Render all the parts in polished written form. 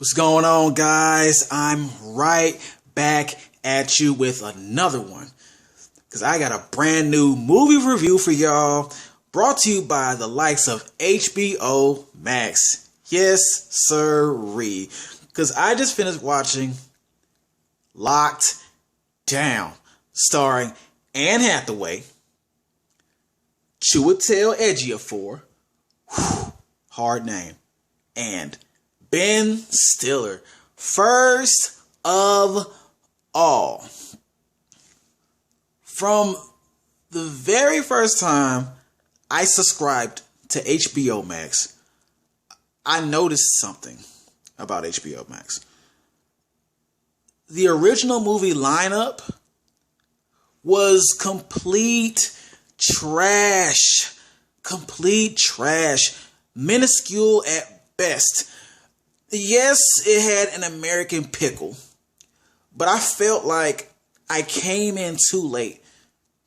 What's going on, guys? I'm right back at you with another one because I got a brand new movie review for y'all brought to you by the likes of HBO Max. Yes, sirree. Because I just finished watching Locked Down, starring Anne Hathaway, Chiwetel Ejiofor, hard name, and Ben Stiller. First of all, from the very first time I subscribed to HBO Max, I noticed something about HBO Max. The original movie lineup was complete trash. Complete trash. Minuscule at best. Yes, it had an American Pickle, but I felt like I came in too late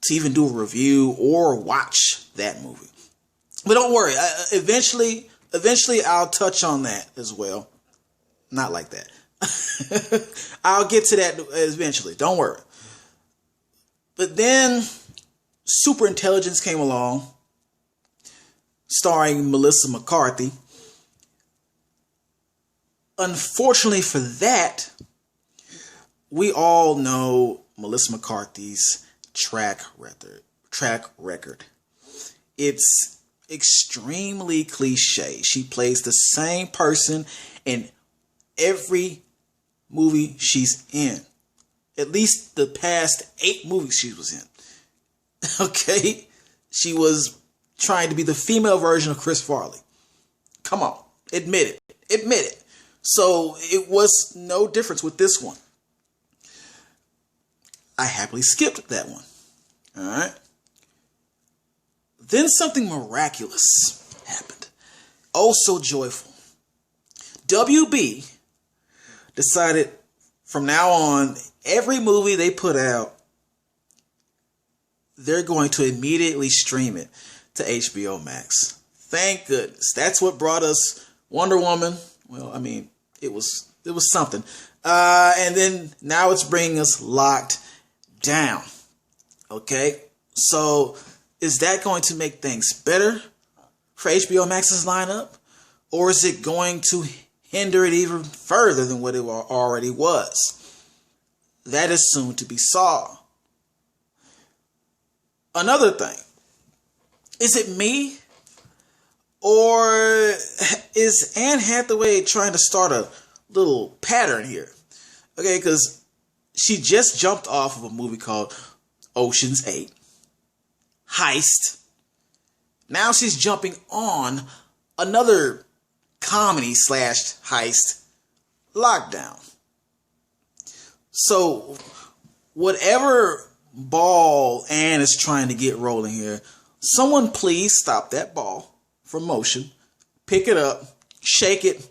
to even do a review or watch that movie. But don't worry, eventually I'll touch on that as well. Not like that. I'll get to that eventually, don't worry. But then Super Intelligence came along, starring Melissa McCarthy. Unfortunately for that, we all know Melissa McCarthy's track record. It's extremely cliche. She plays the same person in every movie she's in. At least the past 8 movies she was in. Okay? She was trying to be the female version of Chris Farley. Come on. Admit it. Admit it. So it was no difference with this one. I happily skipped that one. Alright? Then something miraculous happened. Oh, so joyful. WB decided from now on, every movie they put out, they're going to immediately stream it to HBO Max. Thank goodness. That's what brought us Wonder Woman. Well, I mean, it was something. And then now it's bringing us Locked Down. Okay? So is that going to make things better for HBO Max's lineup? Or is it going to hinder it even further than what it already was? That is soon to be saw. Another thing. Is it me? Or is Anne Hathaway trying to start a little pattern here? Okay, because she just jumped off of a movie called Ocean's 8. Heist. Now she's jumping on another comedy / heist, Lockdown. So whatever ball Anne is trying to get rolling here, someone please stop that ball from motion, pick it up, shake it,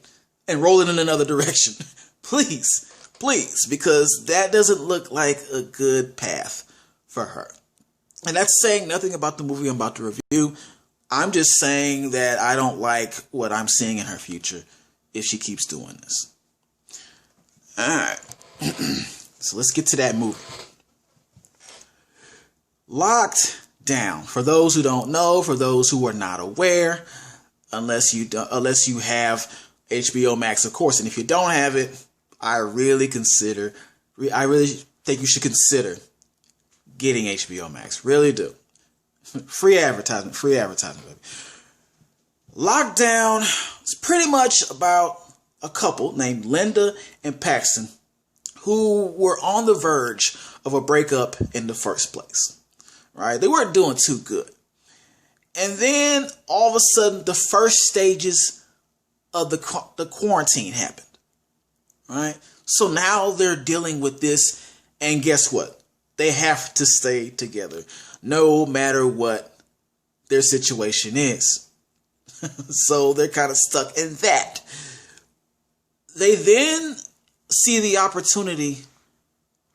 and roll it in another direction. Please, because that doesn't look like a good path for her. And that's saying nothing about the movie I'm about to review. I'm just saying that I don't like what I'm seeing in her future if she keeps doing this. Alright. So let's get to that movie. Locked Down. For those who don't know, for those who are not aware, unless you have HBO Max, of course. And if you don't have it, I really think you should consider getting HBO Max. Really do. Free advertisement, baby. Lockdown is pretty much about a couple named Linda and Paxton who were on the verge of a breakup in the first place. Right? They weren't doing too good. And then all of a sudden, the first stages of the quarantine happened. Right? So now they're dealing with this, and guess what? They have to stay together, no matter what their situation is. So they're kind of stuck in that. They then see the opportunity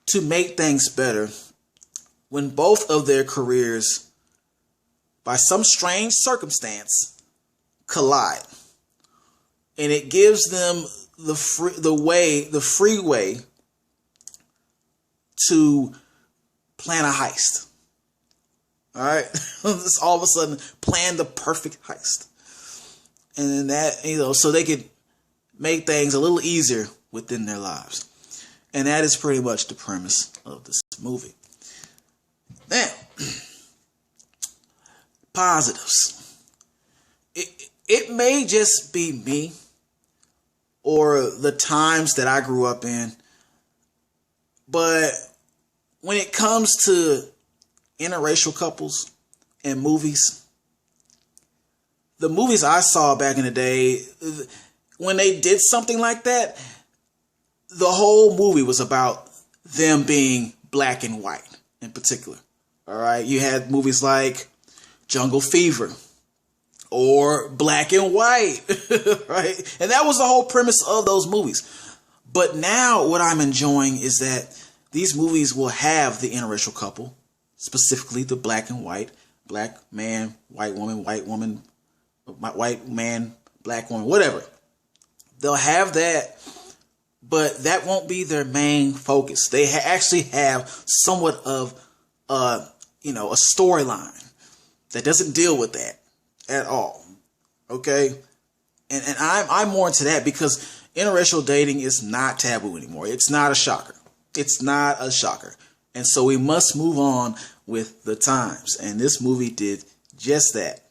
to make things better when both of their careers, by some strange circumstance, collide. And it gives them the free way to plan a heist. All right, just all of a sudden plan the perfect heist, and then that, so they could make things a little easier within their lives, and that is pretty much the premise of this movie. Now, positives. It may just be me or the times that I grew up in, but when it comes to interracial couples and movies, the movies I saw back in the day, when they did something like that, the whole movie was about them being black and white in particular. All right. You had movies like Jungle Fever or Black and White, right? And that was the whole premise of those movies. But now what I'm enjoying is that these movies will have the interracial couple, specifically the black and white, black man, white woman, white man, black woman, whatever. They'll have that, but that won't be their main focus. They actually have somewhat of a storyline that doesn't deal with that at all. Okay? And I'm more into that because interracial dating is not taboo anymore. It's not a shocker. It's not a shocker. And so we must move on with the times. And this movie did just that.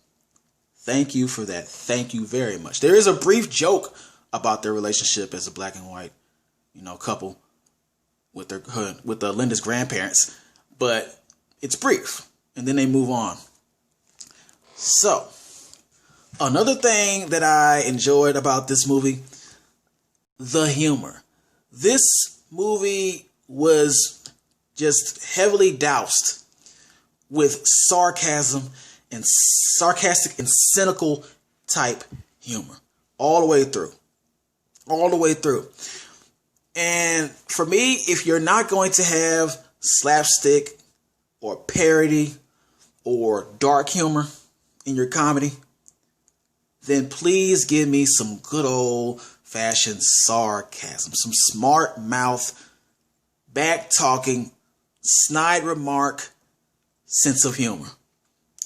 Thank you for that. Thank you very much. There is a brief joke about their relationship as a black and white, couple with Linda's grandparents, but it's brief. And then they move on. So, another thing that I enjoyed about this movie, the humor. This movie was just heavily doused with sarcastic and cynical type humor all the way through. And for me, if you're not going to have slapstick or parody or dark humor in your comedy, then please give me some good old fashioned sarcasm, some smart mouth, back talking, snide remark, sense of humor.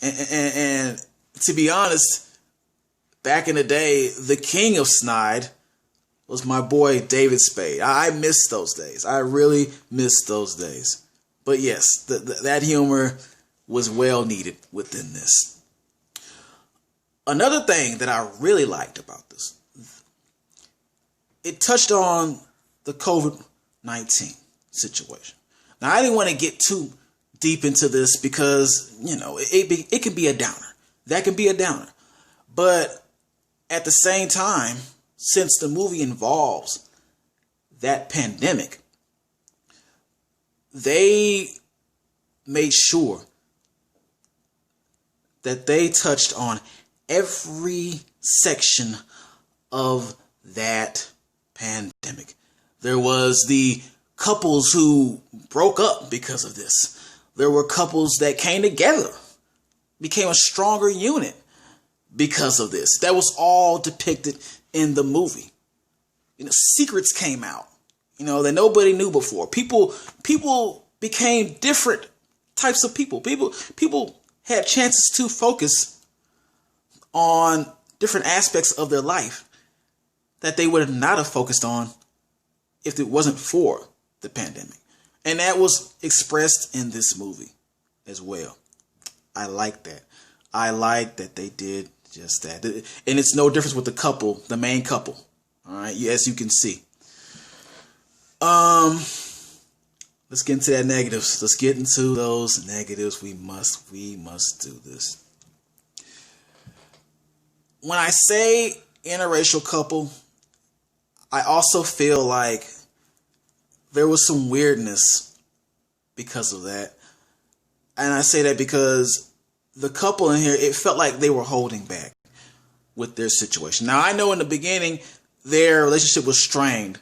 And to be honest, back in the day, the king of snide was my boy David Spade. I miss those days. I really miss those days. But yes, that humor was well needed within this. Another thing that I really liked about this, it touched on the COVID-19 situation. Now, I didn't want to get too deep into this because, it can be a downer. That can be a downer. But at the same time, since the movie involves that pandemic, they made sure that they touched on every section of that pandemic. There was the couples who broke up because of this. There were couples that came together, became a stronger unit because of this. That was all depicted in the movie. Secrets came out, that nobody knew before. People became different types of people. People had chances to focus on different aspects of their life that they would not have focused on if it wasn't for the pandemic. And that was expressed in this movie as well. I like that. I like that they did just that. And it's no difference with the couple, the main couple. All right, as you can see. Let's get into that negatives. Let's get into those negatives. We must do this. When I say interracial couple, I also feel like there was some weirdness because of that. And I say that because the couple in here, it felt like they were holding back with their situation. Now, I know in the beginning, their relationship was strained.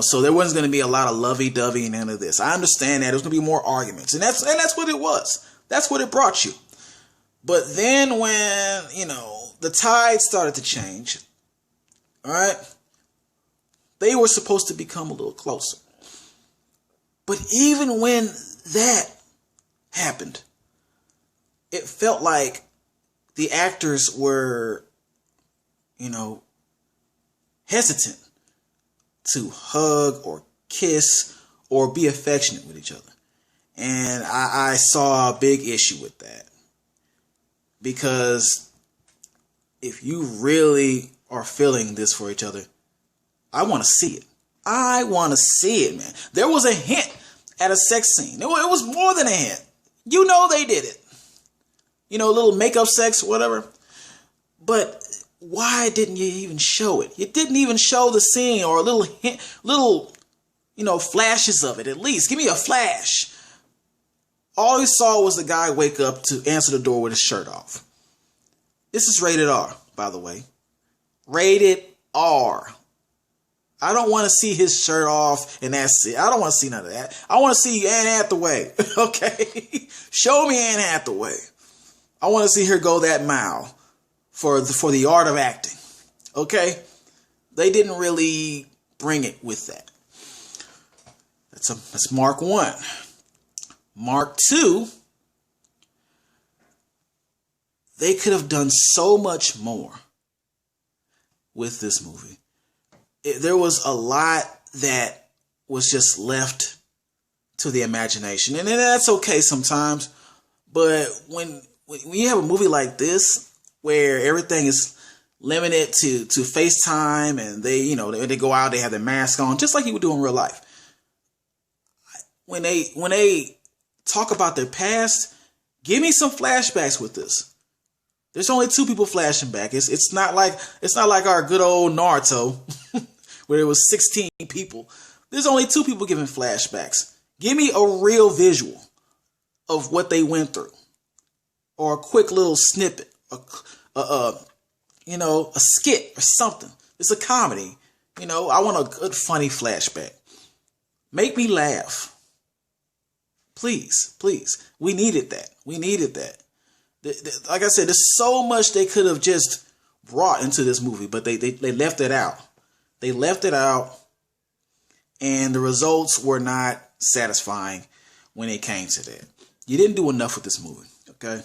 So there wasn't going to be a lot of lovey-dovey and none of this. I understand that. There's going to be more arguments. And that's what it was. That's what it brought you. But then when, the tide started to change, all right, They were supposed to become a little closer. But even when that happened, it felt like the actors were, hesitant to hug or kiss or be affectionate with each other. And I saw a big issue with that. Because if you really are feeling this for each other, I want to see it. I want to see it, man. There was a hint at a sex scene. It was more than a hint. You know they did it. A little makeup sex, whatever. But why didn't you even show it? You didn't even show the scene or a little hint, flashes of it at least. Give me a flash. All he saw was the guy wake up to answer the door with his shirt off. This is rated R, by the way. Rated R. I don't want to see his shirt off and that's it. I don't want to see none of that. I want to see Anne Hathaway. Okay? Show me Anne Hathaway. I want to see her go that mile for the art of acting. Okay? They didn't really bring it with that. That's Mark 1. Mark 2, they could have done so much more with this movie. There was a lot that was just left to the imagination. And that's okay sometimes. But when you have a movie like this, where everything is limited to FaceTime and they go out, they have their mask on, just like you would do in real life. When they talk about their past, give me some flashbacks with this. There's only 2 people flashing back. It's not like our good old Naruto where there was 16 people. There's only 2 people giving flashbacks. Give me a real visual of what they went through, or a quick little snippet, a skit or something. It's a comedy. I want a good funny flashback. Make me laugh. Please. We needed that. Like I said, there's so much they could have just brought into this movie, but they left it out. They left it out, and the results were not satisfying when it came to that. You didn't do enough with this movie, okay?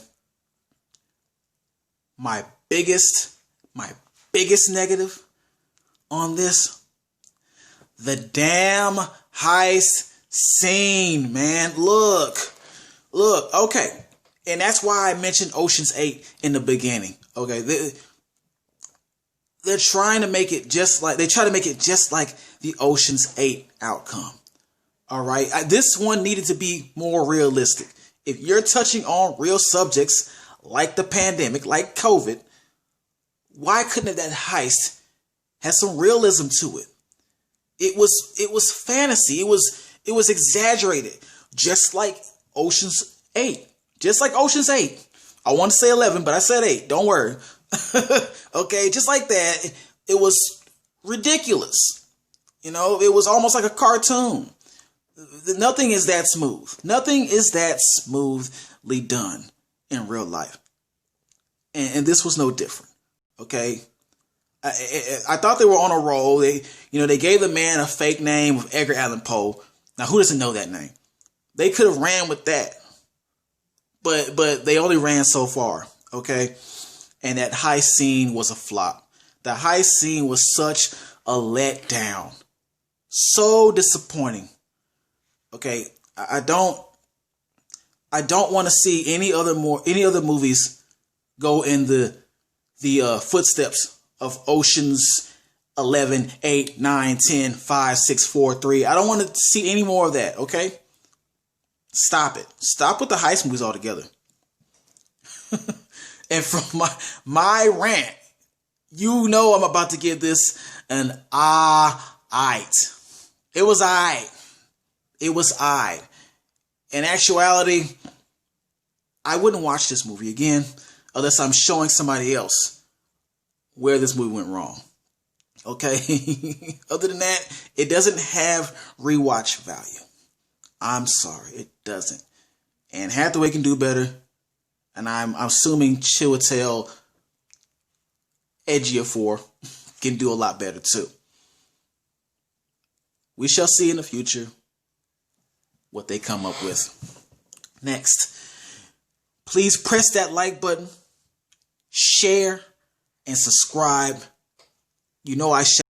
My biggest negative on this, the damn heist scene, man. Look, okay. And that's why I mentioned Ocean's 8 in the beginning. Okay. They're trying to make it just like the Ocean's 8 outcome. All right. This one needed to be more realistic. If you're touching on real subjects like the pandemic, like COVID, why couldn't that heist have some realism to it? It was fantasy. It was exaggerated, just like Ocean's 8. Just like Ocean's 8. I want to say 11, but I said 8. Don't worry. Okay, just like that, it was ridiculous. It was almost like a cartoon. Nothing is that smooth. Nothing is that smoothly done in real life. And this was no different. Okay? I thought they were on a roll. They gave the man a fake name of Edgar Allan Poe. Now, who doesn't know that name? They could have ran with that. But they only ran so far, okay? And that heist scene was a flop. The heist scene was such a letdown. So disappointing. Okay, I don't want to see any other movies go in the footsteps of Ocean's 11, 8, 9, 10, 5, 6, 4, 3. I don't want to see any more of that, okay? Stop it. Stop with the heist movies altogether. And from my rant, I'm about to give this an aight. It was aight. It was aight. In actuality, I wouldn't watch this movie again unless I'm showing somebody else where this movie went wrong. Okay? Other than that, it doesn't have rewatch value. I'm sorry, it doesn't. And Hathaway can do better. And I'm assuming Chiwetel Ejiofor can do a lot better too. we shall see in the future what they come up with. Next, please press that like button, share, and subscribe. You know I